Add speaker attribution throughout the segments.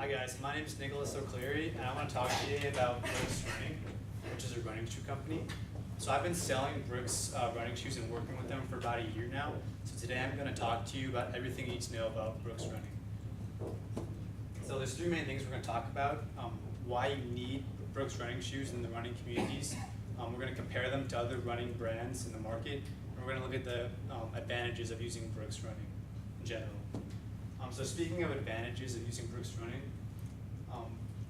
Speaker 1: Hi guys, my name is Nicholas O'Cleary, and I want to talk to you today about Brooks Running, which is a running shoe company. So I've been selling Brooks running shoes and working with them for about a year now. So today I'm going to talk to you about everything you need to know about Brooks Running. So there's three main things we're going to talk about. Why you need Brooks running shoes in the running communities. We're going to compare them to other running brands in the market. And we're going to look at the advantages of using Brooks Running in general. So speaking of advantages of using Brooks Running,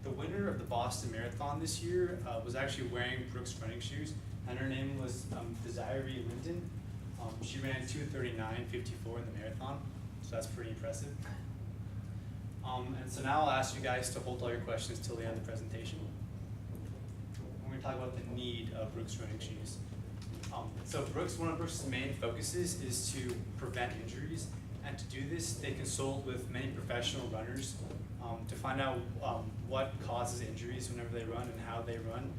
Speaker 1: the winner of the Boston Marathon this year was actually wearing Brooks running shoes, and her name was Desiree Linden. She ran 2:39:54 in the marathon, so that's pretty impressive. And so now I'll ask you guys to hold all your questions till the end of the presentation. We're going to talk about the need of Brooks running shoes. So one of Brooks' main focuses is to prevent injuries. And to do this, they consult with many professional runners to find out what causes injuries whenever they run and how they run,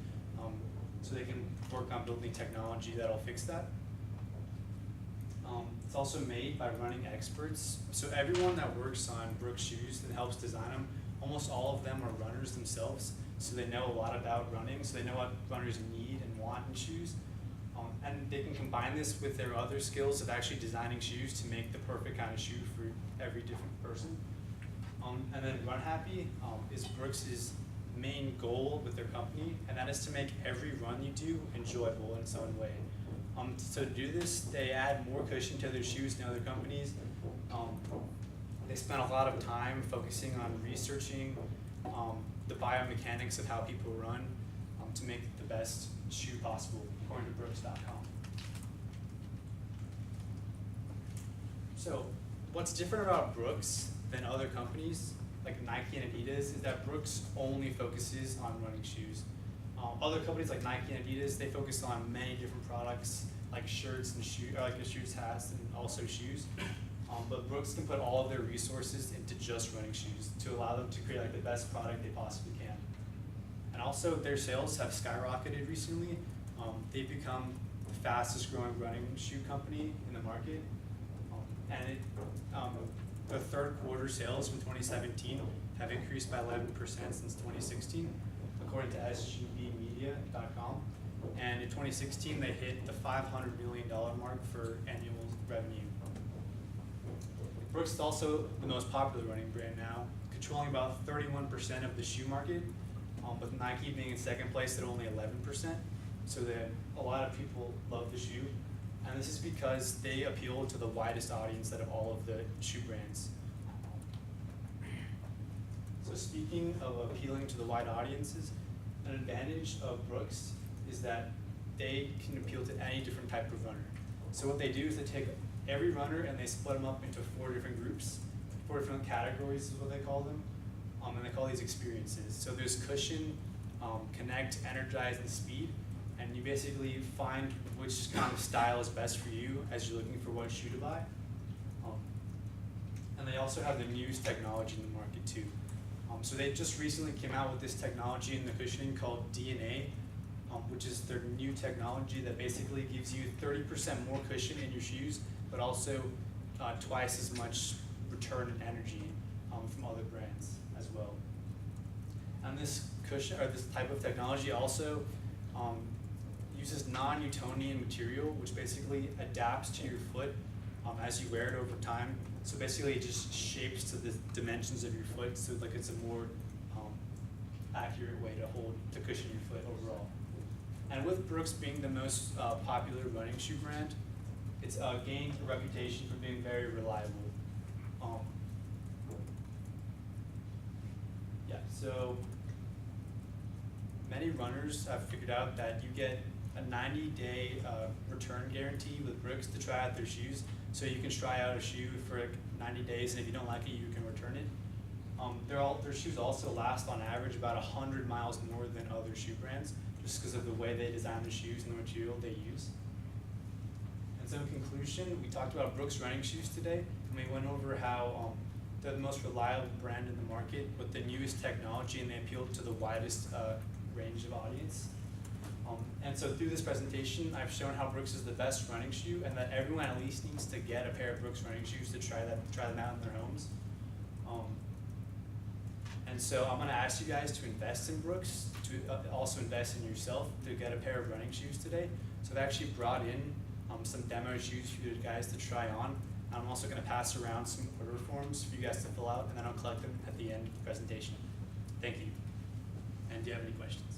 Speaker 1: so they can work on building technology that'll fix that. It's also made by running experts. So everyone that works on Brooks shoes and helps design them, almost all of them are runners themselves, so they know a lot about running, so they know what runners need and want in shoes. And they can combine this with their other skills of actually designing shoes to make the perfect kind of shoe for every different person. And then Run Happy is Brooks' main goal with their company, and that is to make every run you do enjoyable in its own way. So to do this, they add more cushion to their shoes than other companies. They spend a lot of time focusing on researching the biomechanics of how people run to make the best shoe possible, according to Brooks.com. So what's different about Brooks than other companies like Nike and Adidas is that Brooks only focuses on running shoes. Other companies like Nike and Adidas, they focus on many different products like shirts and shirts, hats, and also shoes. But Brooks can put all of their resources into just running shoes to allow them to create like the best product they possibly can. And also their sales have skyrocketed recently. They've become the fastest growing running shoe company in the market. The third quarter sales from 2017 have increased by 11% since 2016, according to sgbmedia.com. And in 2016, they hit the $500 million mark for annual revenue. Brooks is also the most popular running brand now, controlling about 31% of the shoe market, with Nike being in second place at only 11%. So that a lot of people love the shoe. And this is because they appeal to the widest audience out of all of the shoe brands. So speaking of appealing to the wide audiences, an advantage of Brooks is that they can appeal to any different type of runner. So what they do is they take every runner and they split them up into 4 different groups, 4 different categories is what they call them, and they call these experiences. So there's cushion, connect, energize, and speed. And you basically find which kind of style is best for you as you're looking for what shoe to buy. And they also have the newest technology in the market too. So they just recently came out with this technology in the cushioning called DNA, which is their new technology that basically gives you 30% more cushion in your shoes, but also twice as much return in energy from other brands as well. And this cushion, or this type of technology also uses non-Newtonian material, which basically adapts to your foot as you wear it over time. So basically it just shapes to the dimensions of your foot, so like it's a more accurate way to cushion your foot overall. And with Brooks being the most popular running shoe brand, it's gained a reputation for being very reliable. So many runners have figured out that you get a 90-day return guarantee with Brooks to try out their shoes. So you can try out a shoe for like 90 days, and if you don't like it, you can return it. Their shoes also last on average about 100 miles more than other shoe brands, just because of the way they design the shoes and the material they use. And so in conclusion, we talked about Brooks running shoes today, and we went over how they're the most reliable brand in the market with the newest technology, and they appeal to the widest range of audience. And so through this presentation, I've shown how Brooks is the best running shoe, and that everyone at least needs to get a pair of Brooks running shoes to try them out in their homes. And And so I'm gonna ask you guys to invest in Brooks, to also invest in yourself to get a pair of running shoes today. So I've actually brought in some demo shoes for you guys to try on. I'm also gonna pass around some order forms for you guys to fill out, and then I'll collect them at the end of the presentation. Thank you. And do you have any questions?